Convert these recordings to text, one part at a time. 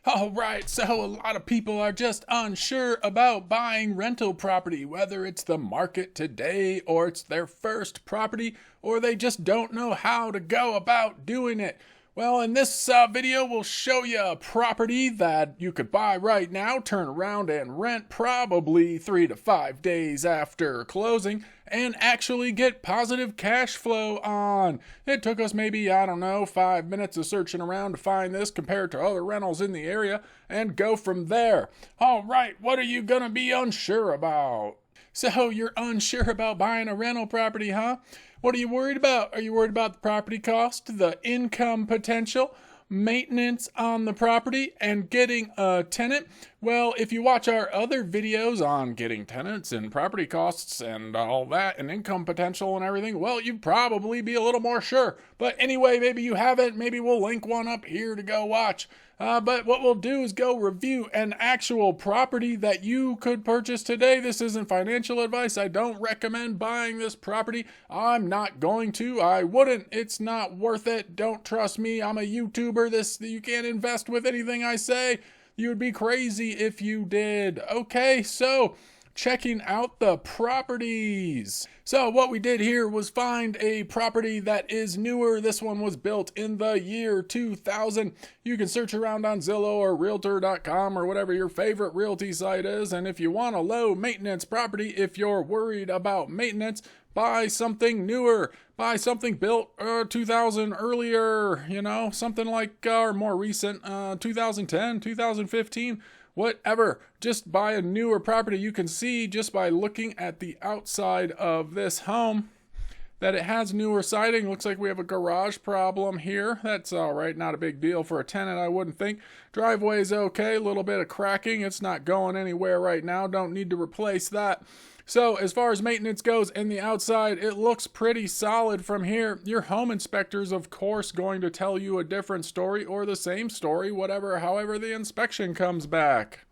All right, so a lot of people are just unsure about buying rental property, whether it's the market today or it's their first property, or they just don't know how to go about doing it. Well, in this video, we'll show you a property that you could buy right now, turn around and rent probably 3 to 5 days after closing, and actually get positive cash flow on. It took us maybe, 5 minutes of searching around to find this compared to other rentals in the area and go from there. All right, what are you going to be unsure about? So you're unsure about buying a rental property, huh? What are you worried about? Are you worried about the property cost, the income potential, maintenance on the property, and getting a tenant? Well, if you watch our other videos on getting tenants and property costs and all that and income potential and everything, well, you'd probably be a little more sure. But anyway, maybe you haven't. Maybe we'll link one up here to go watch. But what we'll do is go review an actual property that you could purchase today. This isn't financial advice. I don't recommend buying this property. I'm not going to. I wouldn't. It's not worth it. Don't trust me. I'm a YouTuber. You can't invest with anything I say. You would be crazy if you did. Okay, so checking out the properties. So what we did here was find a property that is newer. This one was built in the year 2000. You can search around on Zillow or Realtor.com or whatever your favorite realty site is. And if you want a low maintenance property, if you're worried about maintenance, buy something newer. Buy something built 2000 earlier, something like or more recent, 2010, 2015. Whatever, just buy a newer property. You can see just by looking at the outside of this home that it has newer siding. Looks like we have a garage problem here. That's all right, not a big deal for a tenant, I wouldn't think. Driveway's okay, a little bit of cracking. It's not going anywhere right now. Don't need to replace that. So as far as maintenance goes in the outside, it looks pretty solid from here. Your home inspector's of course going to tell you a different story or the same story, however the inspection comes back.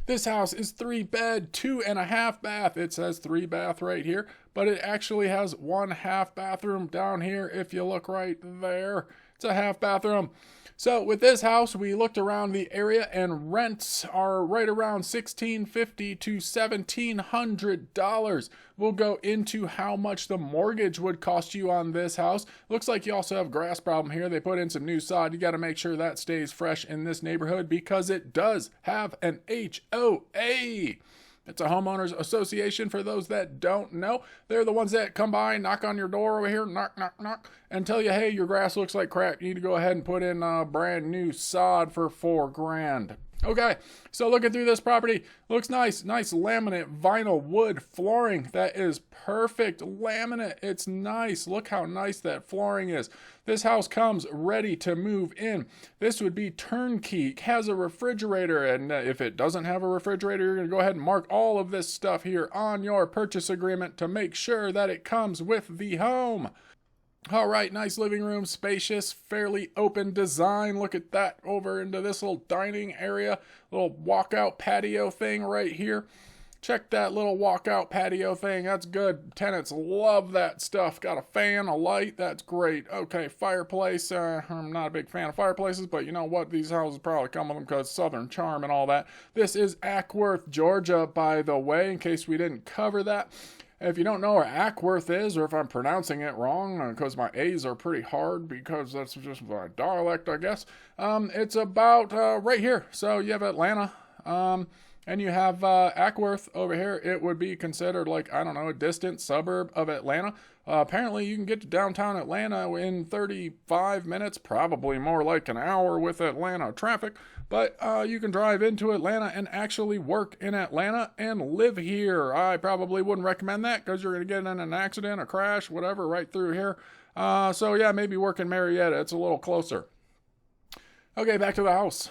This house is 3-bed, 2.5 bath. It says 3 bath right here, but it actually has 1.5 bathroom down here. If you look right there, it's a half bathroom. So with this house, we looked around the area and rents are right around $1,650 to $1,700. We'll go into how much the mortgage would cost you on this house. Looks like you also have a grass problem here. They put in some new sod. You got to make sure that stays fresh in this neighborhood because it does have an HOA. It's a homeowners association for those that don't know. They're the ones that come by, knock on your door over here, knock, knock, knock, and tell you, hey, your grass looks like crap. You need to go ahead and put in a brand new sod for $4,000. Okay, so looking through this property, looks nice. Nice laminate vinyl wood flooring. That is perfect laminate. It's nice. Look how nice that flooring is. This house comes ready to move in. This would be turnkey. It has a refrigerator, and if it doesn't have a refrigerator, you're going to go ahead and mark all of this stuff here on your purchase agreement to make sure that it comes with the home. All right, nice living room, spacious, fairly open design. Look at that over into this little dining area, little walkout patio thing right here. Check that little walkout patio thing. That's good. Tenants love that stuff. Got a fan, a light. That's great. Okay, fireplace. I'm not a big fan of fireplaces, but you know what? These houses probably come with them because Southern charm and all that. This is Ackworth, Georgia, by the way, in case we didn't cover that. If you don't know where Ackworth is, or if I'm pronouncing it wrong, because my A's are pretty hard, because that's just my dialect, I guess, it's about right here. So you have Atlanta, and you have Ackworth over here. It would be considered like, a distant suburb of Atlanta. Apparently, you can get to downtown Atlanta in 35 minutes, probably more like an hour with Atlanta traffic. But you can drive into Atlanta and actually work in Atlanta and live here. I probably wouldn't recommend that because you're going to get in an accident, a crash, whatever, right through here. So yeah, maybe work in Marietta. It's a little closer. Okay, back to the house.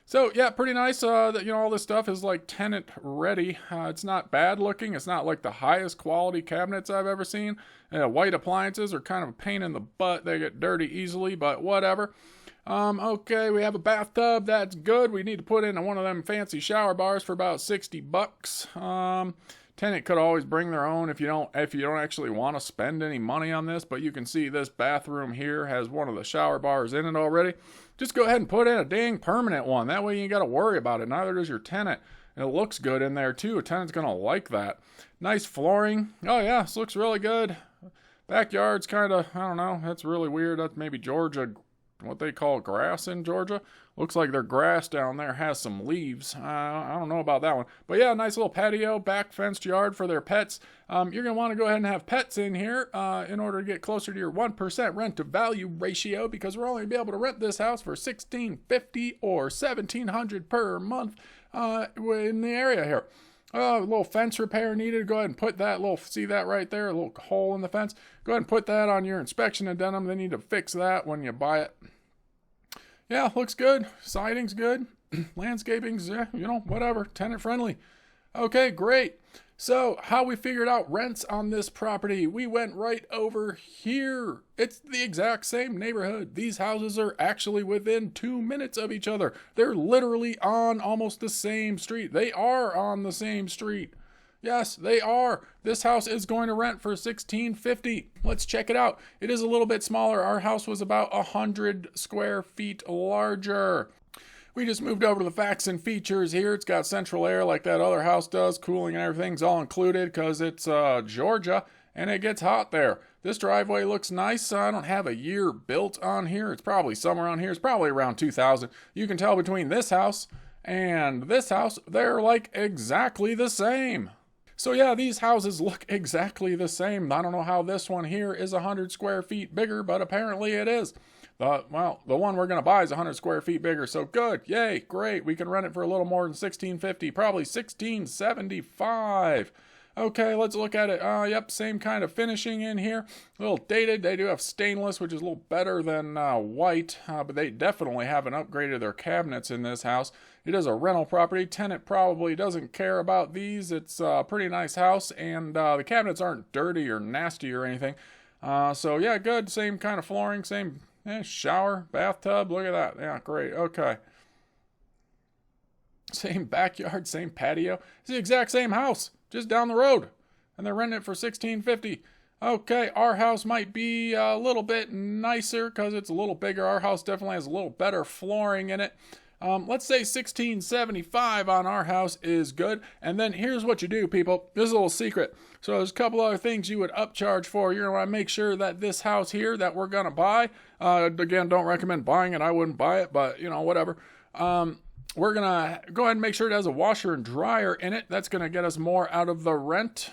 So yeah, pretty nice. All this stuff is like tenant ready. It's not bad looking. It's not like the highest quality cabinets I've ever seen. White appliances are kind of a pain in the butt. They get dirty easily, but whatever. Okay, we have a bathtub. That's good. We need to put in one of them fancy shower bars for about $60. Tenant could always bring their own if you don't actually want to spend any money on this, but you can see this bathroom here has one of the shower bars in it already. Just go ahead and put in a dang permanent one. That way you ain't got to worry about it. Neither does your tenant. And it looks good in there too. A tenant's going to like that. Nice flooring. Oh yeah, this looks really good. Backyard's kind of, I don't know, that's really weird. That's maybe Georgia, what they call grass in Georgia. Looks like their grass down there has some leaves. I don't know about that one. But yeah, nice little patio, back fenced yard for their pets. You're going to want to go ahead and have pets in here in order to get closer to your 1% rent to value ratio, because we're only going to be able to rent this house for $1,650 or $1,700 per month in the area here. A little fence repair needed. Go ahead and put that see that right there, a little hole in the fence. Go ahead and put that on your inspection addendum. They need to fix that when you buy it. Yeah, looks good. Siding's good. Landscaping's, whatever. Tenant friendly. Okay, great. So, how we figured out rents on this property? We went right over here. It's the exact same neighborhood. These houses are actually within 2 minutes of each other. They're literally on almost the same street. They are on the same street. Yes, they are. This house is going to rent for $1,650. Let's check it out. It is a little bit smaller. Our house was about 100 square feet larger. We just moved over to the facts and features here. It's got central air like that other house does. Cooling and everything's all included because it's Georgia and it gets hot there. This driveway looks nice. I don't have a year built on here. It's probably somewhere on here. It's probably around 2000. You can tell between this house and this house, they're like exactly the same. So yeah, these houses look exactly the same. I don't know how this one here is 100 square feet bigger, but apparently it is. The one we're going to buy is 100 square feet bigger. So good. Yay. Great. We can rent it for a little more than $1,650, probably $1,675. Okay, let's look at it. Yep, same kind of finishing in here. A little dated. They do have stainless, which is a little better than white, but they definitely haven't upgraded their cabinets in this house. It is a rental property. Tenant probably doesn't care about these. It's a pretty nice house, and the cabinets aren't dirty or nasty or anything. So yeah, good. Same kind of flooring, same shower, bathtub. Look at that. Yeah, great. Okay. Same backyard, same patio. It's the exact same house, just down the road. And they're renting it for $1,650. Okay, our house might be a little bit nicer because it's a little bigger. Our house definitely has a little better flooring in it. Let's say $1,675 on our house is good. And then here's what you do, people. This is a little secret. So there's a couple other things you would upcharge for. You're going to want to make sure that this house here that we're going to buy, again, don't recommend buying it. I wouldn't buy it, but, whatever. We're going to go ahead and make sure it has a washer and dryer in it. That's going to get us more out of the rent.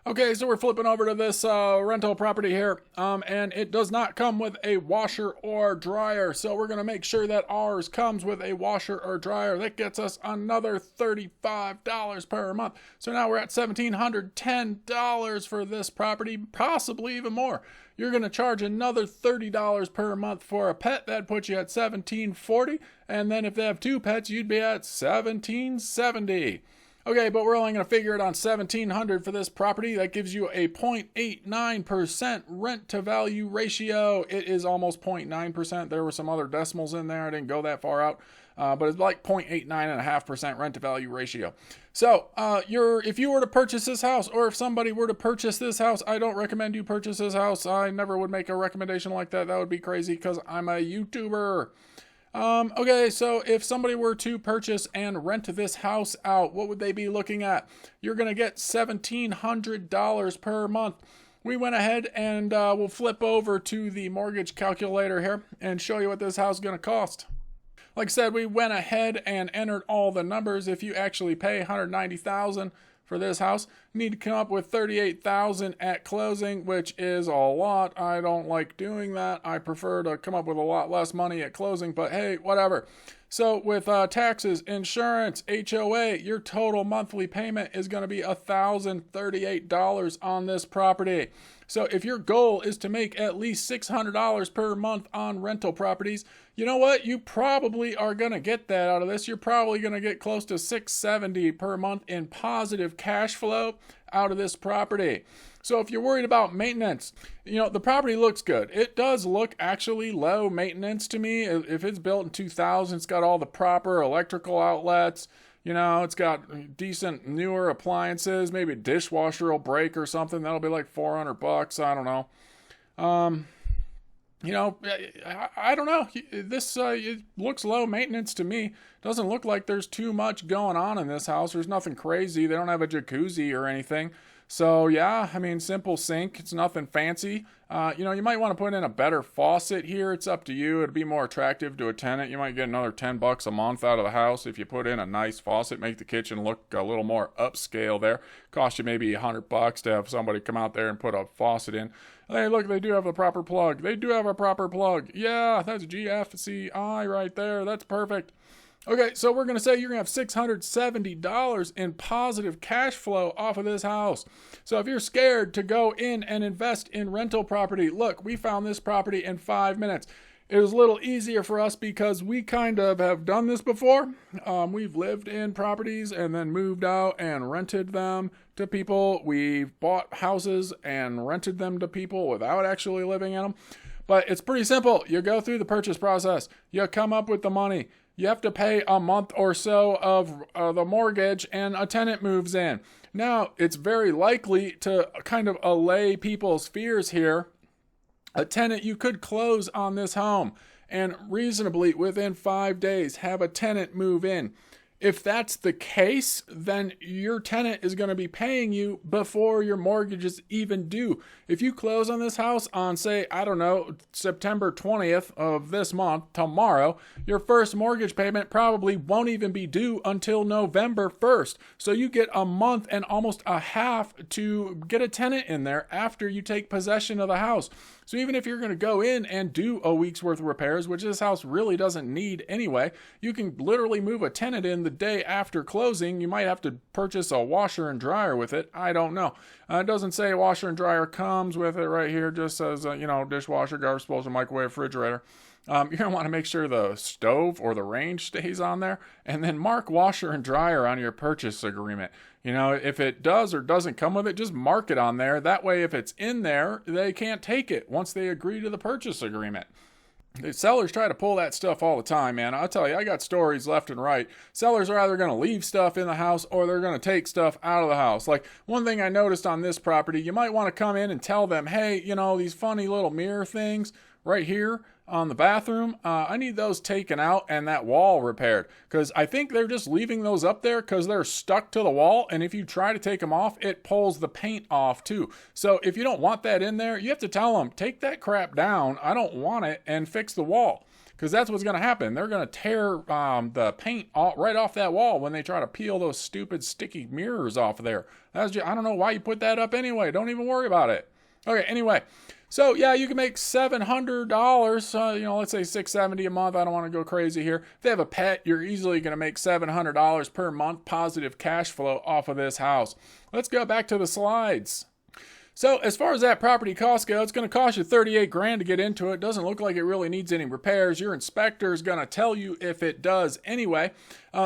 Okay, so we're flipping over to this rental property here, and it does not come with a washer or dryer, so we're going to make sure that ours comes with a washer or dryer. That gets us another $35 per month. So now we're at $1,710 for this property, possibly even more. You're going to charge another $30 per month for a pet. That puts you at $1,740, and then if they have two pets, you'd be at $1,770. Okay, but we're only going to figure it on $1,700 for this property. That gives you a 0.89% rent to value ratio. It is almost 0.9%. There were some other decimals in there. I didn't go that far out, but it's like 0.89.5% rent to value ratio. So if you were to purchase this house, or if somebody were to purchase this house, I don't recommend you purchase this house. I never would make a recommendation like that. That would be crazy because I'm a YouTuber. Okay, so if somebody were to purchase and rent this house out, what would they be looking at? You're going to get $1,700 per month. We went ahead and we'll flip over to the mortgage calculator here and show you what this house is going to cost. Like I said, we went ahead and entered all the numbers. If you actually pay $190,000 for this house, you need to come up with $38,000 at closing, which is a lot. I don't like doing that. I prefer to come up with a lot less money at closing, but hey, whatever. So with taxes, insurance, HOA, your total monthly payment is going to be $1,038 on this property. So if your goal is to make at least $600 per month on rental properties, you know what? You probably are going to get that out of this. You're probably going to get close to $670 per month in positive cash flow out of this property. So if you're worried about maintenance, the property looks good. It does look actually low maintenance to me. If it's built in 2000, it's got all the proper electrical outlets. You know, it's got decent newer appliances. Maybe a dishwasher will break or something. That'll be like $400. I don't know. You know, I don't know. This it looks low maintenance to me. Doesn't look like there's too much going on in this house. There's nothing crazy. They don't have a jacuzzi or anything. So yeah, I mean, simple sink. It's nothing fancy. You know, you might want to put in a better faucet here. It's up to you. It'd be more attractive to a tenant. You might get another $10 a month out of the house if you put in a nice faucet. Make the kitchen look a little more upscale there. Cost you maybe $100 to have somebody come out there and put a faucet in. Hey, look, they do have a proper plug. They do have a proper plug. Yeah, that's GFCI right there. That's perfect. Okay, so we're going to say you're going to have $670 in positive cash flow off of this house. So if you're scared to go in and invest in rental property, look, we found this property in 5 minutes. It was a little easier for us because we kind of have done this before. We've lived in properties and then moved out and rented them to people. We've bought houses and rented them to people without actually living in them. But it's pretty simple. You go through the purchase process. You come up with the money. You have to pay a month or so of the mortgage and a tenant moves in. Now, it's very likely to kind of allay people's fears here. A tenant, you could close on this home and reasonably within 5 days have a tenant move in. If that's the case, then your tenant is going to be paying you before your mortgage is even due. If you close on this house on, say, I don't know, September 20th of this month, tomorrow, your first mortgage payment probably won't even be due until November 1st. So you get a month and almost a half to get a tenant in there after you take possession of the house. So even if you're going to go in and do a week's worth of repairs, which this house really doesn't need anyway, you can literally move a tenant in the day after closing. You might have to purchase a washer and dryer with it. I don't know. It doesn't say washer and dryer comes with it right here. It just says, dishwasher, garbage disposal, microwave, refrigerator. You're going to want to make sure the stove or the range stays on there, and then mark washer and dryer on your purchase agreement. You know, if it does or doesn't come with it, just mark it on there. That way, if it's in there, they can't take it once they agree to the purchase agreement. The sellers try to pull that stuff all the time, man. I'll tell you, I got stories left and right. Sellers are either going to leave stuff in the house or they're going to take stuff out of the house. Like one thing I noticed on this property, you might want to come in and tell them, hey, you know, these funny little mirror things right here on the bathroom, I need those taken out and that wall repaired, because I think they're just leaving those up there because they're stuck to the wall, and if you try to take them off, it pulls the paint off too. So if you don't want that in there, you have to tell them, take that crap down, I don't want it, and fix the wall, because that's what's going to happen. They're going to tear the paint right off that wall when they try to peel those stupid sticky mirrors off of there. I don't know why you put that up anyway. Don't even worry about it. Okay, anyway. So yeah, you can make $700, let's say $670 a month. I don't want to go crazy here. If they have a pet, you're easily going to make $700 per month positive cash flow off of this house. Let's go back to the slides. So as far as that property cost goes, it's going to cost you $38,000 to get into it. Doesn't look like it really needs any repairs. Your inspector is going to tell you if it does anyway.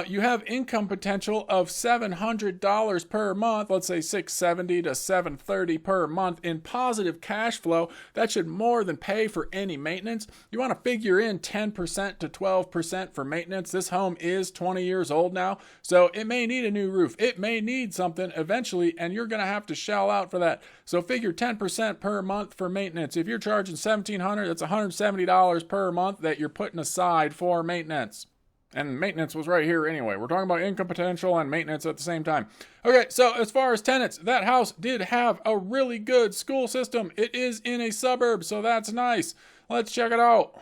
You have income potential of $700 per month, let's say $670 to $730 per month in positive cash flow. That should more than pay for any maintenance. You want to figure in 10% to 12% for maintenance. This home is 20 years old now, so it may need a new roof. It may need something eventually, and you're going to have to shell out for that. So figure 10% per month for maintenance. If you're charging $1,700, that's $170 per month that you're putting aside for maintenance. And maintenance was right here anyway. We're talking about income potential and maintenance at the same time. Okay, so as far as tenants, that house did have a really good school system. It is in a suburb, so that's nice. Let's check it out.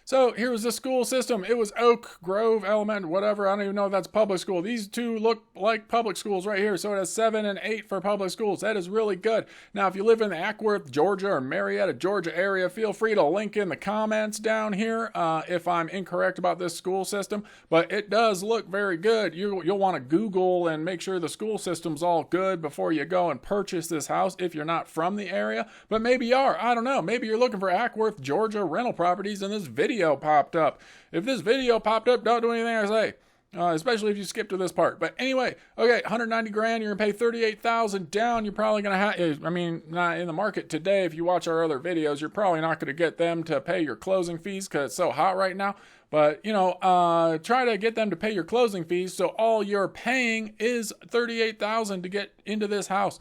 So here was the school system. It was Oak Grove Elementary, whatever. I don't even know if that's public school. These two look like public schools right here. So it has 7 and 8 for public schools. That is really good. Now, if you live in the Ackworth, Georgia or Marietta, Georgia area, feel free to link in the comments down here if I'm incorrect about this school system. But it does look very good. You'll want to Google and make sure the school system's all good before you go and purchase this house if you're not from the area. But maybe you are. I don't know. Maybe you're looking for Ackworth, Georgia rental properties and this video popped up. If this video popped up, don't do anything I say, especially if you skip to this part. But anyway, okay, $190,000, you're gonna pay $38,000 down. You're probably gonna have, not in the market today. If you watch our other videos, you're probably not gonna get them to pay your closing fees because it's so hot right now. But, try to get them to pay your closing fees. So all you're paying is $38,000 to get into this house.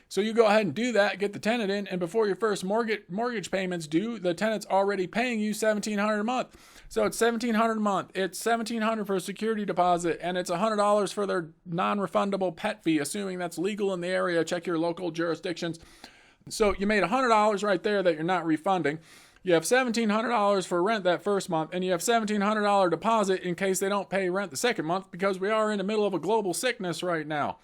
So you go ahead and do that, get the tenant in, and before your first mortgage payments due, the tenant's already paying you $1,700 a month. So it's $1,700 a month. It's $1,700 for a security deposit, and it's $100 for their non-refundable pet fee, assuming that's legal in the area. Check your local jurisdictions. So you made $100 right there that you're not refunding. You have $1,700 for rent that first month, and you have $1,700 deposit in case they don't pay rent the second month, because we are in the middle of a global sickness right now.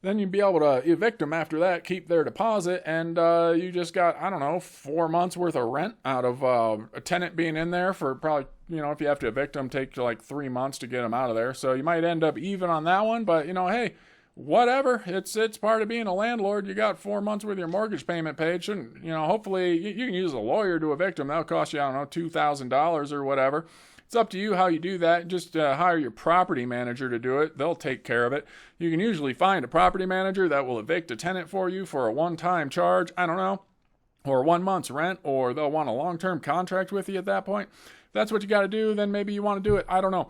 Then you'd be able to evict them after that, keep their deposit, and you just got, 4 months worth of rent out of a tenant being in there for probably, if you have to evict them, take like 3 months to get them out of there. So you might end up even on that one, but hey, whatever. It's part of being a landlord. You got 4 months with your mortgage payment paid. Shouldn't, hopefully you can use a lawyer to evict them. That'll cost you, $2,000 or whatever. It's up to you how you do that. Just hire your property manager to do it. They'll take care of it. You can usually find a property manager that will evict a tenant for you for a one-time charge, or 1 month's rent, or they'll want a long-term contract with you at that point. If that's what you got to do, then maybe you want to do it. I don't know.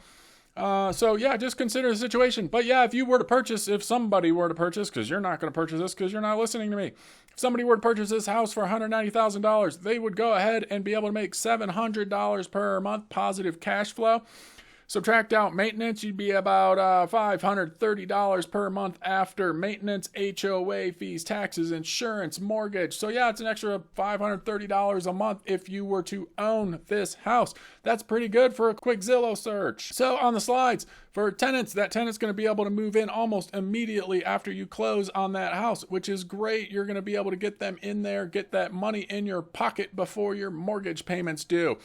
So yeah, just consider the situation. But yeah, if somebody were to purchase, because you're not going to purchase this because you're not listening to me. If somebody were to purchase this house for $190,000, they would go ahead and be able to make $700 per month positive cash flow. Subtract out maintenance, you'd be about $530 per month after maintenance, HOA fees, taxes, insurance, mortgage. So yeah, it's an extra $530 a month if you were to own this house. That's pretty good for a quick Zillow search. So on the slides, for tenants, that tenant's going to be able to move in almost immediately after you close on that house, which is great. You're going to be able to get them in there, get that money in your pocket before your mortgage payments due.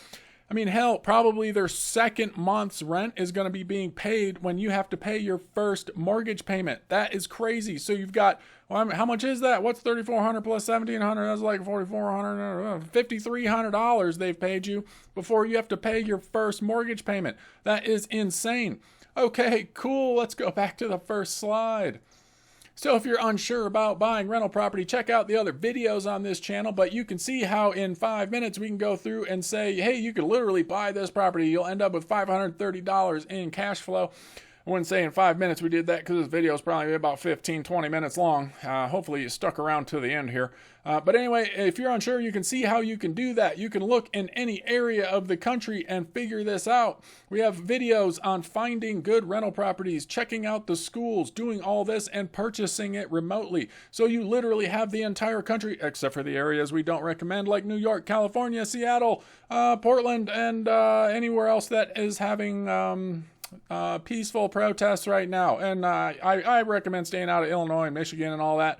Hell, probably their second month's rent is going to be being paid when you have to pay your first mortgage payment. That is crazy. So you've got, how much is that? What's $3,400 plus $1,700? That's like $4,400, $5,300 they've paid you before you have to pay your first mortgage payment. That is insane. Okay, cool. Let's go back to the first slide. So if you're unsure about buying rental property, check out the other videos on this channel, but you can see how in 5 minutes we can go through and say, hey, you could literally buy this property. You'll end up with $530 in cash flow. I wouldn't say in 5 minutes we did that because this video is probably about 15, 20 minutes long. Hopefully you stuck around to the end here. But anyway, if you're unsure, you can see how you can do that. You can look in any area of the country and figure this out. We have videos on finding good rental properties, checking out the schools, doing all this and purchasing it remotely. So you literally have the entire country, except for the areas we don't recommend, like New York, California, Seattle, Portland, and anywhere else that is having peaceful protests right now. And I recommend staying out of Illinois and Michigan and all that.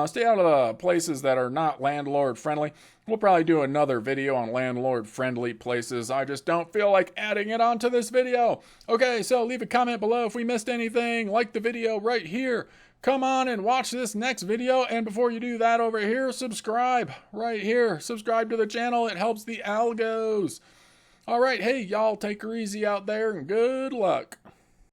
Stay out of the places that are not landlord friendly. We'll probably do another video on landlord friendly places. I just don't feel like adding it onto this video. Okay, so leave a comment below if we missed anything. Like the video right here. Come on and watch this next video. And before you do that over here, subscribe right here. Subscribe to the channel. It helps the algos. All right, hey, y'all take her easy out there and good luck.